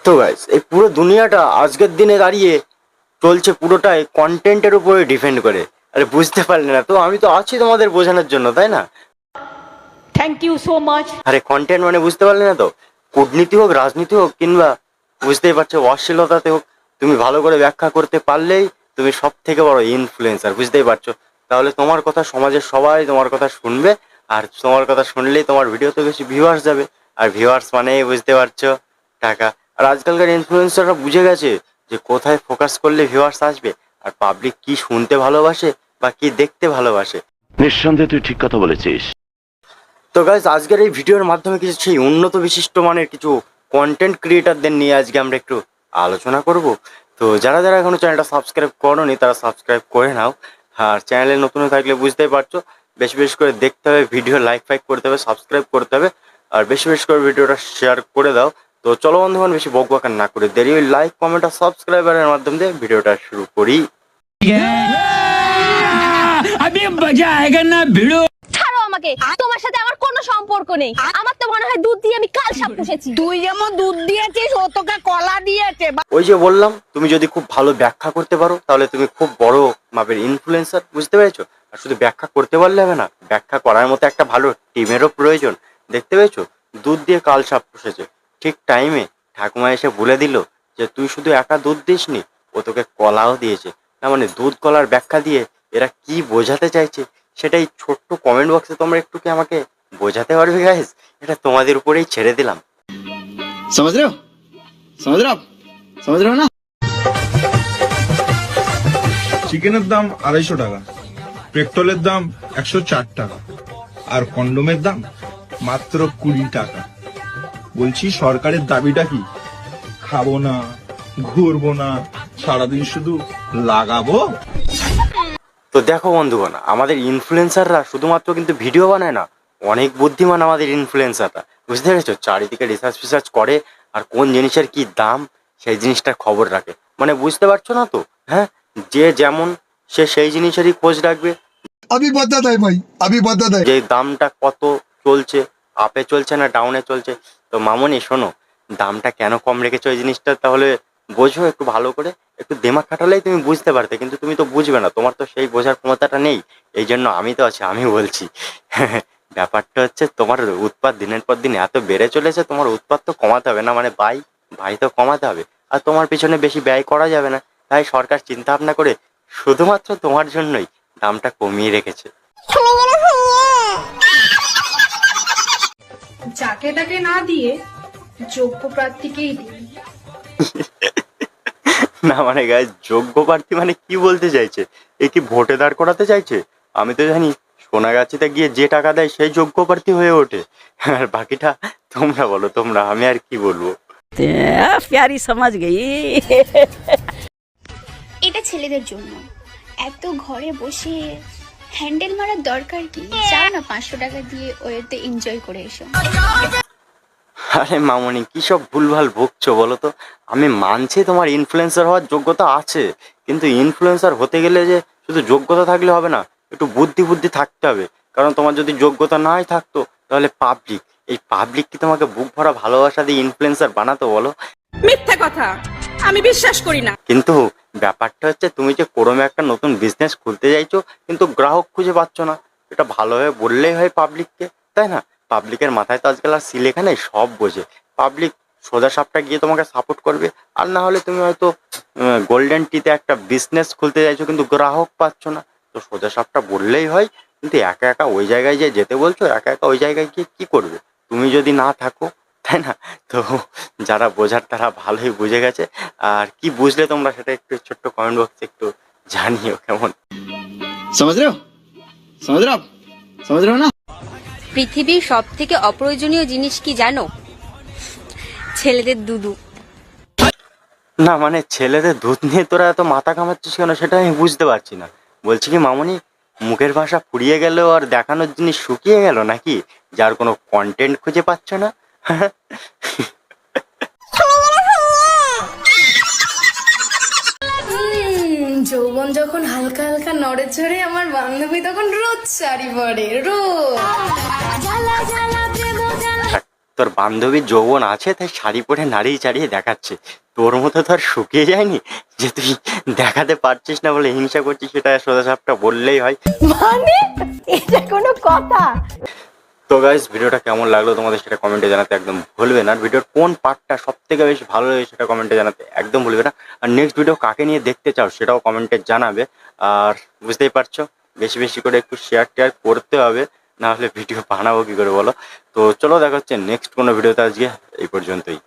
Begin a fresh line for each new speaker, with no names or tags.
তো গাইস এই পুরো দুনিয়াটা আজকের দিনে দাঁড়িয়ে চলছে পুরোটাই কন্টেন্টের উপরে ডিপেন্ড করে। আরে বুঝতে পারলে না তো, আমি তো আছি তোমাদের বোঝানোর জন্য, তাই না?
Thank you so much.
আরে কন্টেন্ট মানে বুঝতে পারলে না তো, কূটনীতি হোক, রাজনীতি হোক, কিংবা বুঝতেই পারছো অশ্লীলতাতে হোক, তুমি ভালো করে ব্যাখ্যা করতে পারলেই তুমি সব থেকে বড় ইনফ্লুয়েন্সার, বুঝতেই পারছো? তাহলে তোমার কথা সমাজের সবাই তোমার কথা শুনবে, আর তোমার কথা শুনলেই তোমার ভিডিওতে বেশি ভিউয়ার্স যাবে, আর ভিউয়ার্স মানেই বুঝতে পারছো টাকা। আর আজকালকার ইনফ্লুয়েন্সাররা বুঝে গেছে যে কোথায় ফোকাস করলে ভিউয়ার্স আসবে, আর পাবলিক কি শুনতে ভালোবাসে বা কি দেখতে ভালোবাসে।
নিঃসন্দেহে তুই ঠিক কথা বলেছিস।
তো গাইজ আজকের এই ভিডিওর মাধ্যমে কিছু সেই উন্নত বিশিষ্ট মানের কিছু কন্টেন্ট ক্রিয়েটারদের নিয়ে আজকে আমরা একটু আলোচনা করব। তো যারা যারা এখনো চ্যানেলটা সাবস্ক্রাইব করোনি তারা সাবস্ক্রাইব করে নাও, আর চ্যানেলে নতুন থাকলে বুঝতেই পারছো বেশি বেশি করে দেখতে হবে, ভিডিও লাইক ফাইক করতে হবে, সাবস্ক্রাইব করতে হবে, আর বেশি বেশি করে ভিডিওটা শেয়ার করে দাও। তো চলো বন্ধুগণ, বেশি বকবাকার না করে দেরি ওই লাইক কমেন্ট আর সাবস্ক্রাইবারের মাধ্যমে দিয়ে ভিডিওটা শুরু করি।
ছাড়ো আমাকে, তোমার সাথে আমার কোনো সম্পর্ক নেই। আমার তো মনে হয় দুধ দিয়ে আমি কাল সাপ পুষেছি।
তুই যেমন দুধ দিয়েছিস ও তোকে কলা দিয়েছে।
ওই যে বললাম, তুমি যদি খুব ভালো ব্যাখ্যা করতে পারো তাহলে তুমি খুব বড় মাপের ইনফ্লুয়েন্সার, বুঝতে পেরেছো? আর শুধু ব্যাখ্যা করতে পারলে হবে না, ব্যাখ্যা করার মতো একটা ভালো টিমেরও প্রয়োজন। দেখতে পেয়েছো, দুধ দিয়ে কাল সাপ পুষেছে। ঠিক টাইমে ঠাকুমা এসে বলে দিল যে তুই শুধু একা দুধ দিসনি, ও তোকে কলাও দিয়েছে। না মানে দুধ কলার ব্যাখ্যা দিয়ে এরা কি বোঝাতে চাইছে সেটাই ছোট্ট কমেন্ট বক্সে তোমরা একটু কি আমাকে বোঝাতে পারবে গাইস? এটা তোমাদের উপরেই ছেড়ে দিলাম।
समझ रहे हो समझ रहे हो आप समझ रहे हो ना।
চিকেনের দাম 250 টাকা, পেট্রোলের দাম 104 টাকা, আর কন্ডোমের দাম মাত্র 20 টাকা। বলছি সরকারের দাবিটা কি? খাবো না, ঘুরবো না, সারাদিন শুধু লাগাবো।
তো দেখো বন্ধুগণ, আমাদের ইনফ্লুয়েন্সাররা শুধুমাত্র কিন্তু ভিডিও বানায় না, অনেক বুদ্ধিমান আমাদের ইনফ্লুয়েন্সাররা, বুঝতে পেরেছো? চারিদিকে রিসার্চ ফিসার্চ করে, আর কোন জিনিসের কি দাম সেই জিনিসটার খবর রাখে। মানে বুঝতে পারছো না তো? হ্যাঁ, যে যেমন সে সেই জিনিসেরই খোঁজ রাখবে।
अभी बता है भाई, अभी बता है।
যে দামটা কত চলছে, আপে চলছে না ডাউনে চলছে। তো মামনি শোনো, দামটা কেন কম রেখেছো এই জিনিসটা তাহলে বোঝো একটু ভালো করে, একটু দিমাগ খাটালেই তুমি বুঝতে পারতে, কিন্তু তুমি তো বুঝবে না, তোমার তো সেই বোঝার ক্ষমতাটা নেই। এই জন্য আমি তো আছি, আমি বলছি। ব্যাপারটা হচ্ছে তোমার উৎপাদ দিনের পর দিন এত বেড়ে চলেছে, তোমার উৎপাদ তো কমাতে হবে না, মানে ভাই তো কমাতে হবে। আর তোমার পিছনে বেশি ব্যয় করা যাবে না, তাই সরকার চিন্তা ভাবনা করে শুধুমাত্র তোমার জন্যই দামটা কমিয়ে রেখেছে।
যাকে তাকে না দিয়ে যোগ্য প্রার্থীকেই দিন।
না মানে গাইস, যোগ্য প্রার্থী মানে কি বলতে চাইছে? এ কি ভোটে দাঁড় করাতে চাইছে? আমি তো জানি সোনাগাছিতে গিয়ে যে টাকা দেয় সেই যোগ্য প্রার্থী হয়ে ওঠে, আর বাকিটা তোমরা বলো, তোমরা, আমি আর কি বলবো।
প্যারি সমাজ গই।
এটা ছেলেদের জন্য। এত ঘরে বসে হ্যান্ডেল মারার দরকার কি? যাও না 500 টাকা দিয়ে ওয়েতে এনজয় করে এসো।
আরে মামনি, কি সব ভুলভাল বকছো বলো তো? আমি মানছি তোমার ইনফ্লুয়েন্সার হওয়ার যোগ্যতা আছে, কিন্তু ইনফ্লুয়েন্সার হতে গেলে যে শুধু যোগ্যতা থাকলে হবে না, একটু বুদ্ধি থাকতে হবে। কারণ তোমার যদি যোগ্যতা নাই থাকতো তাহলে এই পাবলিক কি তোমাকে বুক ভরা ভালোবাসা দিয়ে ইনফ্লুয়েন্সার বানাতো বলো?
মিথ্যা কথা, আমি বিশ্বাস করি না।
কিন্তু ব্যাপারটা হচ্ছে, তুমি যে ক্রমে একটা নতুন বিজনেস খুলতে চাইছো কিন্তু গ্রাহক খুঁজে পাচ্ছ না, এটা ভালোভাবে বললেই হয় পাবলিককে, তাই না? পাবলিকের মাথায় তো আজকাল আর সিলেখা নেই, সব বোঝে। পাবলিক সোজা সাপটা গিয়ে তোমাকে সাপোর্ট করবে, আর না হলে তুমি হয়তো গোল্ডেন টিতে একটা বিজনেস খুলতে চাইছো কিন্তু গ্রাহক পাচ্ছ না। তো সোজা সাপটা বললেই হয়, কিন্তু একা একা ওই জায়গায় যে যেতে বলছো, একা একা ওই জায়গায় গিয়ে কি করবে তুমি যদি না থাকো, তাই না? তো যারা বোঝার তারা ভালোই বুঝে গেছে। আর কি বুঝলে তোমরা সেটা একটু ছোট্ট কমেন্ট বক্সে একটু জানিও কেমন।
समझ रहे हो समझ रहे हो आप समझ रहे हो ना।
পৃথিবীর সব থেকে অপ্রয়োজনীয় জিনিস কি জানো? ছেলেদের দুধু।
না মানে ছেলেদের দুধ নিয়ে তোরা এত মাথা ঘামাচ্ছিস কেন সেটা আমি বুঝতে পারছি না। বলছি কি মামনি, মুখের ভাষা ফুরিয়ে গেল আর দেখানোর জিনিস শুকিয়ে গেল নাকি, যার কোনো কন্টেন্ট খুঁজে পাচ্ছ না?
যৌবন যখন হালকা হালকা নড়ে চড়ে, আমার বান্ধবী তখন রোজ শাড়ি পরে, রোজ।
তোর বান্ধবীর যৌবন আছে তাই শাড়ি পরে নাড়িয়ে চাড়িয়ে দেখাচ্ছে, তোর মতো তো আর শুকিয়ে যায়নি যে তুই দেখাতে পারছিস না বলে হিংসা করছিস, সেটা সোজাসাপটা বললেই হয়।
মানে এটা কোনো কথা?
তো গাইস, ভিডিওটা কেমন লাগলো তোমাদের সেটা কমেন্টে জানাতে একদম ভুলবে না। ভিডিওর কোন পার্টটা সব থেকে বেশি ভালো লাগে সেটা কমেন্টে জানাতে একদম ভুলবে না। আর নেক্সট ভিডিও কাকে নিয়ে দেখতে চাও সেটাও কমেন্টে জানাবে। আর বুঝতেই পারছো, বেশি বেশি করে একটু শেয়ার টেয়ার করতে হবে, না হলে ভিডিও বানাবো কি করে বলো। তো চলো, দেখা হচ্ছে নেক্সট কোনো ভিডিওতে। আজকে এই পর্যন্তই।